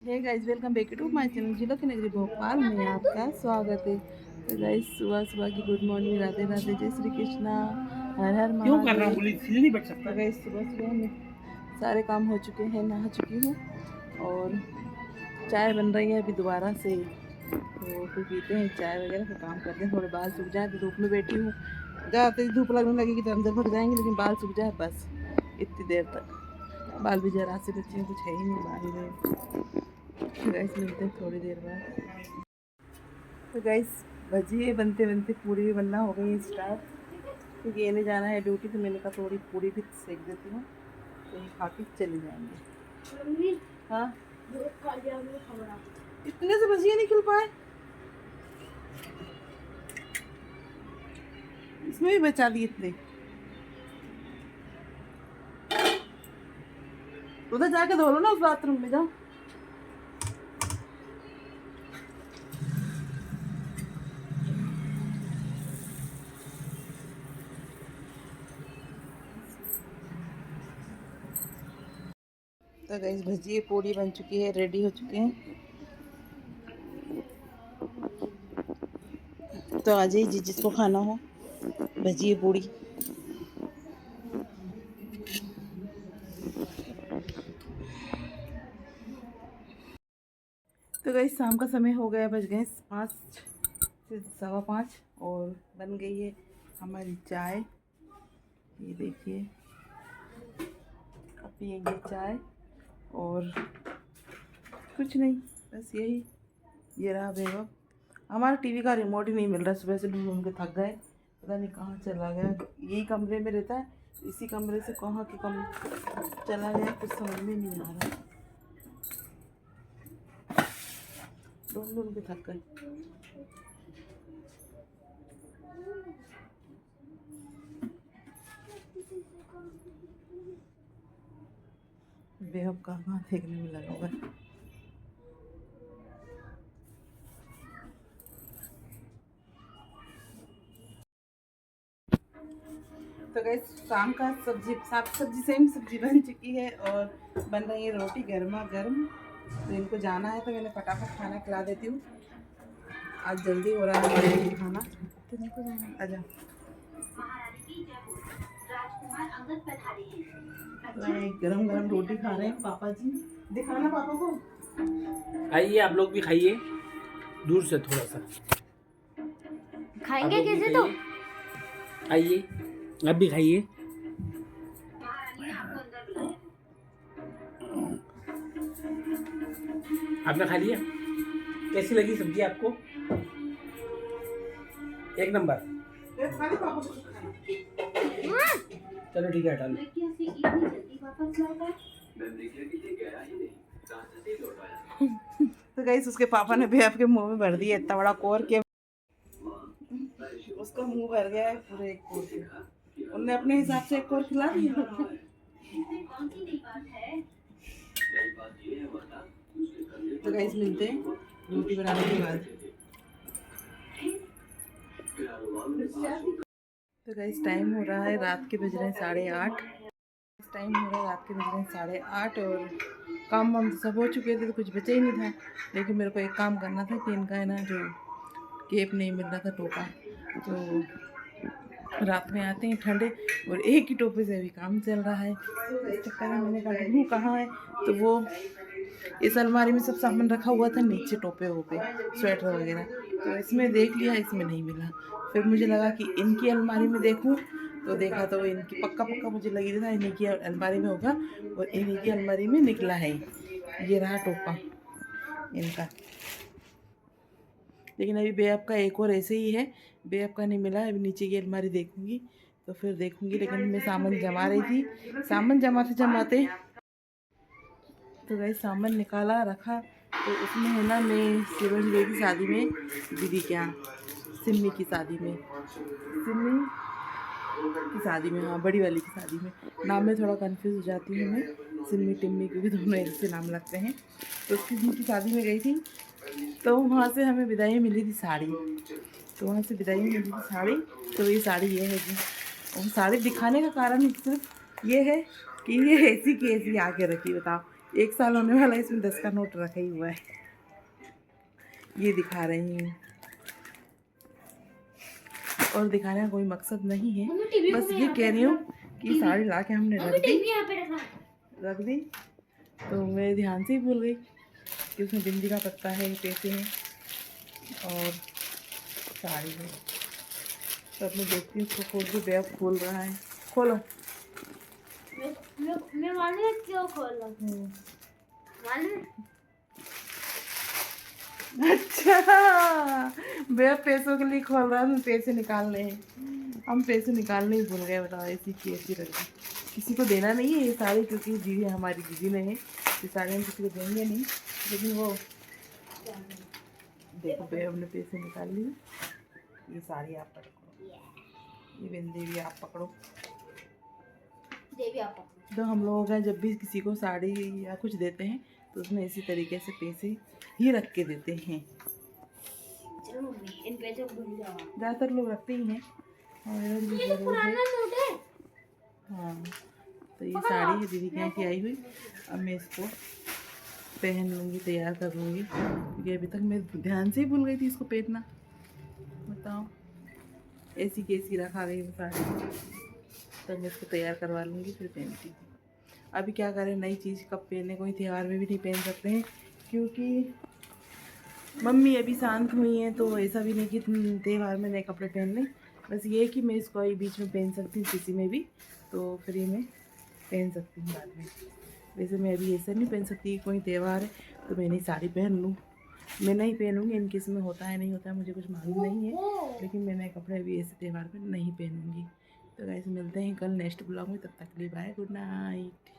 Hey guys, welcome back to my channel जिला की नगरी भोपाल में आपका स्वागत है। तो गाइस, सुबह सुबह की गुड मॉर्निंग, राधे राधे, जय श्री कृष्णा, हर हर क्यों कर रहा हूँ महादेव। गोली सीधे नहीं बैठ सकता। तो गाइस, सुबह सुबह में सारे काम हो चुके हैं, नहा चुकी हूँ और चाय बन रही है अभी दोबारा से। तो फिर पीते हैं चाय वगैरह, फिर काम करते हैं, थोड़े बाल सूख जाए। तो धूप में बैठी हूँ, ज़्यादा तेज धूप लगने लगेगी तो अंदर भग जाएंगे, लेकिन बाल सूख जाए बस इतनी देर तक। बाल भी जरा से बच्चे हैं, कुछ है ही नहीं बाल में। तो गाइस, मिलते हैं थोड़ी देर बाद। तो गाइस, भजिए बनते बनते पूरी भी बनना हो गई है स्टार्ट, क्योंकि ये नहीं जाना है ड्यूटी। तो मैंने कहा थोड़ी पूरी भी सेक देती हूँ, तो ये खा के चले जाएंगे। हाँ, इतने से भजिए नहीं खिल पाए, इसमें भी बचा दिए इतने। उधर जाके धो लो ना, उस बाथरूम में जाओ। तो गाइस, भजिए पूरी बन चुकी है, रेडी हो चुके हैं। तो आ जाइए जिसको खाना हो, भजिए पूरी। तो गाइस, शाम का समय हो गया, बज गए 5 से 5:15 और बन गई है हमारी चाय। ये देखिए, अब पियेंगे चाय और कुछ नहीं, बस यही। ये रहा बेवा, हमारा टीवी का रिमोट ही नहीं मिल रहा, सुबह से ढूंढ ढूंढ के थक गए, पता नहीं कहाँ चला गया। यही कमरे में रहता है, इसी कमरे से कहाँ के कम चला गया, कुछ समझ में नहीं आ रहा, ढूंढ ढूंढ के थक गए। बेहब कहाँ देखने में लगा हुआ है। तो गैस, शाम का सब्जी, साग सब्जी सेम सब्जी बन चुकी है और बन रही है रोटी गर्मा गर्म। तो इनको जाना है, तो मैंने फटाफट खाना खिला देती हूँ, आज जल्दी हो रहा है हमारे लिए खाना। आजा, गरम गरम रोटी खा रहे हैं पापा जी, दिखाना पापा को। आइए आप लोग भी खाइए, दूर से थोड़ा सा खाएंगे कैसे? तो आइए आप भी खाइए। आपने खा लिया? कैसी लगी सब्जी आपको? एक नंबर। चलो ठीक है, हटा लो। तो गाइस, उसके पापा ने भी आपके मुंह में भर दिया इतना बड़ा कोर के, उसका मुंह भर गया है पूरे एक कोर के। उनने अपने हिसाब से एक कोर खिला दिया। तो गाइस, मिलते हैं रोटी बनाने के बाद। तो गाइस, टाइम हो रहा है रात के, बज रहे हैं 8:30। टाइम हो रहा है रात के, बज रहे हैं 8:30 और काम वाम सब हो चुके थे, तो कुछ बचा ही नहीं था। लेकिन मेरे को एक काम करना था कि इनका है ना, जो केप नहीं मिल रहा था, टोपा, तो रात में आते हैं ठंडे, और एक ही टोपे से अभी काम चल रहा है। इस चक्कर में मैंने कहा ढूंढूं कहाँ है, तो वो इस अलमारी में सब सामान रखा हुआ था नीचे, टोपे वोपे स्वेटर वगैरह, तो इसमें देख लिया, इसमें नहीं मिला। फिर मुझे लगा कि इनकी अलमारी में देखूं, तो देखा तो इनकी पक्का पक्का मुझे लगी था इन्हीं की अलमारी में होगा, और इन्हीं की अलमारी में निकला है। ये रहा टोपा इनका। लेकिन अभी बेअब का एक और ऐसे ही है, बेअब का नहीं मिला। अभी नीचे की अलमारी देखूंगी तो फिर देखूंगी, लेकिन मैं सामान जमा रही थी, सामान जमाते जमाते तो गई सामान निकाला रखा, तो उसमें है ना, मैं सूरज गई थी शादी में, दीदी के यहाँ, सिम्मी की शादी में, सिम्मी की शादी में, हाँ बड़ी वाली की शादी में। नाम में थोड़ा कंफ्यूज हो जाती हूँ मैं, सिम्मी टिम्मी, क्योंकि दोनों एक से नाम लगते हैं। तो उसकी शादी में गई थी, तो वहाँ से हमें विदाई मिली थी साड़ी, तो वहाँ से विदाई मिली थी साड़ी। तो ये साड़ी ये है जी, और साड़ी दिखाने का कारण सिर्फ ये है कि ये ऐसी की ऐसी आके रखी, बताओ 1 साल होने वाला है, इसमें 10 का नोट रखा ही हुआ है। ये दिखा रही हूँ, और दिखाने का कोई मकसद नहीं है, बस ये कह रही हूँ कि साड़ी ला के हमने रख दी तो मैं ध्यान से ही भूल गई कि उसमें बिंदी का पत्ता है, पैसे हैं और साड़ी है। तो अब मैं देखती हूँ उसको खोल के, बैग खोल रहा है। खोलो। मैं मालूम है क्यों खोल रहा हूँ, मालूम है? अच्छा, बैग पैसों के लिए खोल रहा है, पैसे निकालने हैं। हम पैसे निकालने ही भूल गए, बताओ ऐसी की ऐसी रख दी। किसी को देना नहीं है ये साड़ी, क्योंकि दीदी हमारी दीदी ने है, ये साड़ी हम किसी को देंगे नहीं। लेकिन वो देखो बे, हमने पैसे निकाल लिए। ये साड़ी आप पकड़ो, ये बिंदी भी आप पकड़ो। देवी आप पकड़ो। तो हम लोगों का जब भी किसी को साड़ी या कुछ देते हैं तो उसमें इसी तरीके से पैसे ही रख के देते हैं। चलो मम्मी, इन पैसों को भूल जाओ। ज़्यादातर लोग रखते ही हैं, और इधर भी ये तो जरूर है। पुराना नोट है। हाँ, तो ये साड़ी है दीदी के यहाँ की आई हुई। अब मैं इसको पहन लूँगी, तैयार कर लूँगी, क्योंकि अभी तक मैं ध्यान से ही भूल गई थी इसको पहनना। बताओ ऐसी कैसी रखा गई वो साड़ी, तो मैं इसको तैयार करवा लूँगी फिर पहनती हूँ। अभी क्या करें, नई चीज़ कब पहने, कोई त्यौहार में भी नहीं पहन सकते हैं, क्योंकि मम्मी अभी शांत हुई हैं, तो ऐसा भी नहीं कि त्यौहार में नए कपड़े पहन लें। बस ये है कि मैं इसको अभी बीच में पहन सकती हूँ किसी में भी, तो फिर ये मैं पहन सकती हूँ बाद में। वैसे मैं अभी ऐसा नहीं पहन सकती, कोई त्यौहार है तो मैं नई साड़ी पहन लूँ। मैं नहीं पहनूँगी, इन किस में होता है नहीं होता है मुझे कुछ मालूम नहीं है, लेकिन मैं नए कपड़े अभी ऐसे त्यौहार पर नहीं पहनूँगी। तो गाइस मिलते हैं कल नेक्स्ट ब्लॉग में, तब तक के लिए बाय, गुड नाइट।